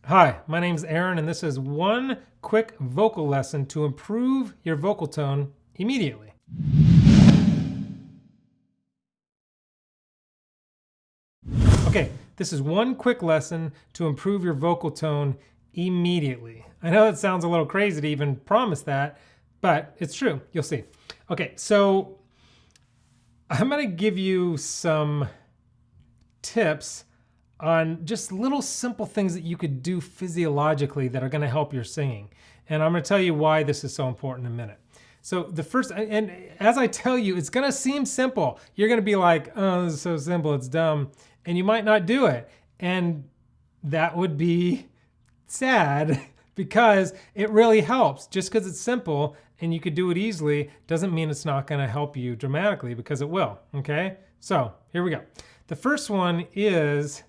Hi, my name's Aaron, and this is one quick vocal lesson to improve your vocal tone immediately. Okay, this is one quick lesson to improve your vocal tone immediately. I know it sounds a little crazy to even promise that, but it's true. You'll see. Okay, so I'm going to give you some tips on just little simple things that you could do physiologically that are going to help your singing. And I'm going to tell you why this is so important in a minute. So the first, and as I tell you, it's going to seem simple. You're going to be like, oh, this is so simple, it's dumb. And you might not do it. And that would be sad because it really helps. Just because it's simple and you could do it easily doesn't mean it's not going to help you dramatically, because it will. Okay, so here we go. The first one is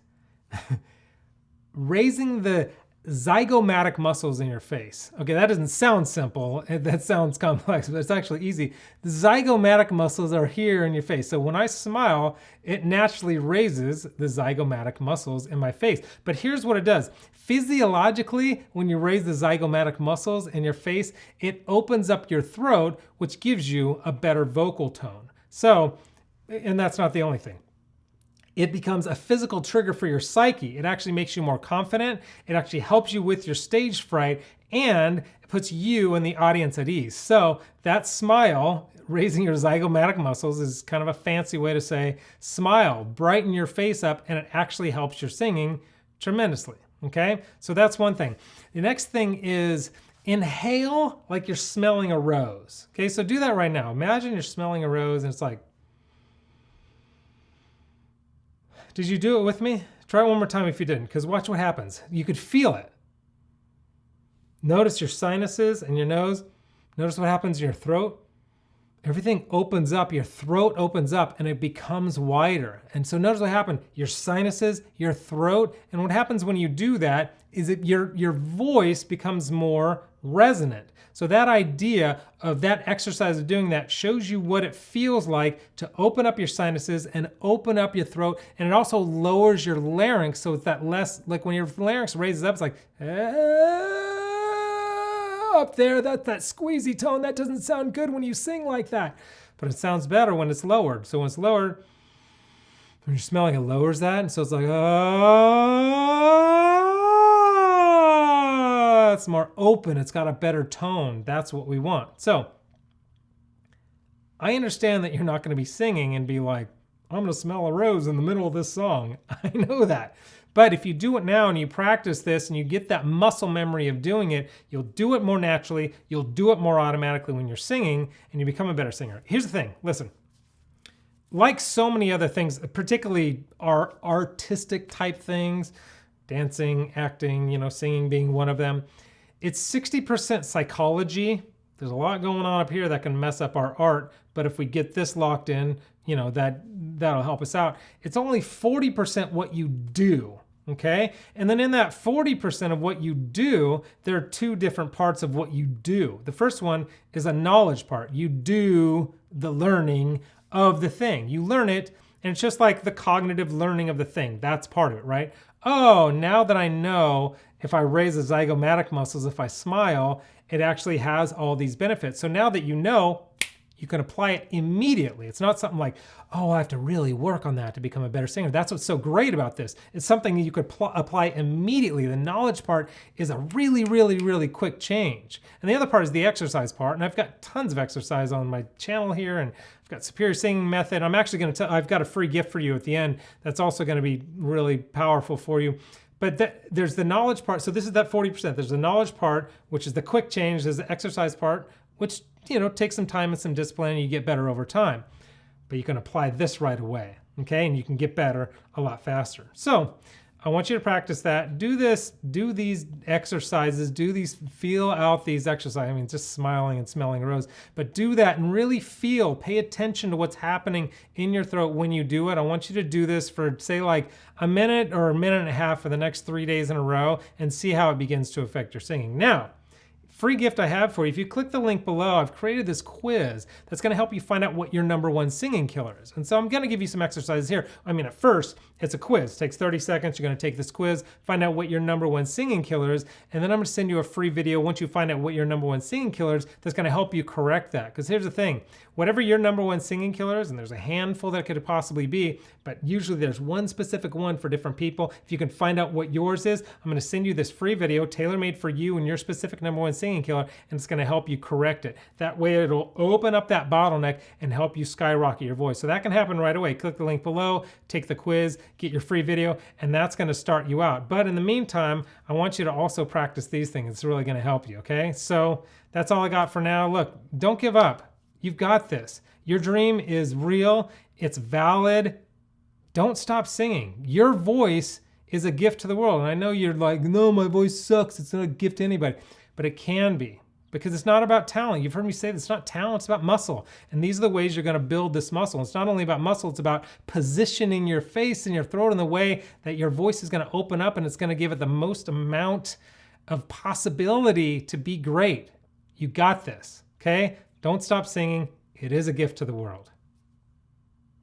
raising the zygomatic muscles in your face. Okay, that doesn't sound simple. That sounds complex, but it's actually easy. The zygomatic muscles are here in your face. So when I smile, it naturally raises the zygomatic muscles in my face. But here's what it does. Physiologically, when you raise the zygomatic muscles in your face, it opens up your throat, which gives you a better vocal tone. So, and that's not the only thing. It becomes a physical trigger for your psyche. It actually makes you more confident. It actually helps you with your stage fright, and it puts you and the audience at ease. So that smile, raising your zygomatic muscles, is kind of a fancy way to say smile, brighten your face up, and it actually helps your singing tremendously. Okay, so that's one thing. The next thing is inhale like you're smelling a rose. Okay, so do that right now. Imagine you're smelling a rose and it's like, did you do it with me? Try it one more time if you didn't, because watch what happens. You could feel it. Notice your sinuses and your nose. Notice what happens in your throat. Everything opens up, your throat opens up, and it becomes wider. And so notice what happened, your sinuses, your throat, and what happens when you do that is that your voice becomes more resonant. So that idea of that exercise of doing that shows you what it feels like to open up your sinuses and open up your throat, and it also lowers your larynx, so it's that less, like when your larynx raises up, it's like, up there, that squeezy tone, that doesn't sound good when you sing like that. But it sounds better when it's lowered. So when it's lowered, when you're smelling, it lowers that. And so it's like, oh, it's more open. It's got a better tone. That's what we want. So I understand that you're not going to be singing and be like, I'm going to smell a rose in the middle of this song. I know that. But if you do it now and you practice this and you get that muscle memory of doing it, you'll do it more naturally, you'll do it more automatically when you're singing, and you become a better singer. Here's the thing, listen. Like so many other things, particularly our artistic type things, dancing, acting, singing being one of them, it's 60% psychology. There's a lot going on up here that can mess up our art, but if we get this locked in, that'll help us out. It's only 40% what you do. Okay, and then in that 40% of what you do, there are two different parts of what you do. The first one is a knowledge part. You do the learning of the thing. You learn it, and it's just like the cognitive learning of the thing. That's part of it, right? Oh, now that I know if I raise the zygomatic muscles, if I smile, it actually has all these benefits. So now that you know, you can apply it immediately. It's not something like, oh, I have to really work on that to become a better singer. That's what's so great about this. It's something that you could apply immediately. The knowledge part is a really, really, really quick change. And the other part is the exercise part. And I've got tons of exercise on my channel here, and I've got Superior Singing Method. I'm actually going to I've got a free gift for you at the end that's also going to be really powerful for you. But there's the knowledge part. So this is that 40%. There's the knowledge part, which is the quick change. There's the exercise part, which takes some time and some discipline, and you get better over time. But you can apply this right away, okay? And you can get better a lot faster. So I want you to practice that. Do this, do these exercises, feel out these exercises. I mean, just smiling and smelling a rose, but do that and really pay attention to what's happening in your throat when you do it. I want you to do this for, say, like a minute or a minute and a half for the next 3 days in a row, and see how it begins to affect your singing. Now, free gift I have for you. If you click the link below, I've created this quiz that's going to help you find out what your #1 singing killer is. And so I'm going to give you some exercises here. I mean, at first, it's a quiz. It takes 30 seconds. You're going to take this quiz, find out what your #1 singing killer is, and then I'm going to send you a free video once you find out what your #1 singing killer is that's going to help you correct that. Because here's the thing, whatever your #1 singing killer is, and there's a handful that it could possibly be, but usually there's one specific one for different people. If you can find out what yours is, I'm going to send you this free video tailor-made for you and your specific #1 singing killer, and it's going to help you correct it. That way it'll open up that bottleneck and help you skyrocket your voice. So that can happen right away. Click the link below, take the quiz, get your free video, and that's going to start you out. But in the meantime, I want you to also practice these things. It's really going to help you, okay? So that's all I got for now. Look, don't give up. You've got this. Your dream is real. It's valid. Don't stop singing. Your voice is a gift to the world. And I know you're like, no, my voice sucks. It's not a gift to anybody. But it can be, because it's not about talent. You've heard me say this. It's not talent. It's about muscle. And these are the ways you're going to build this muscle. It's not only about muscle. It's about positioning your face and your throat in the way that your voice is going to open up, and it's going to give it the most amount of possibility to be great. You got this, okay? Don't stop singing. It is a gift to the world.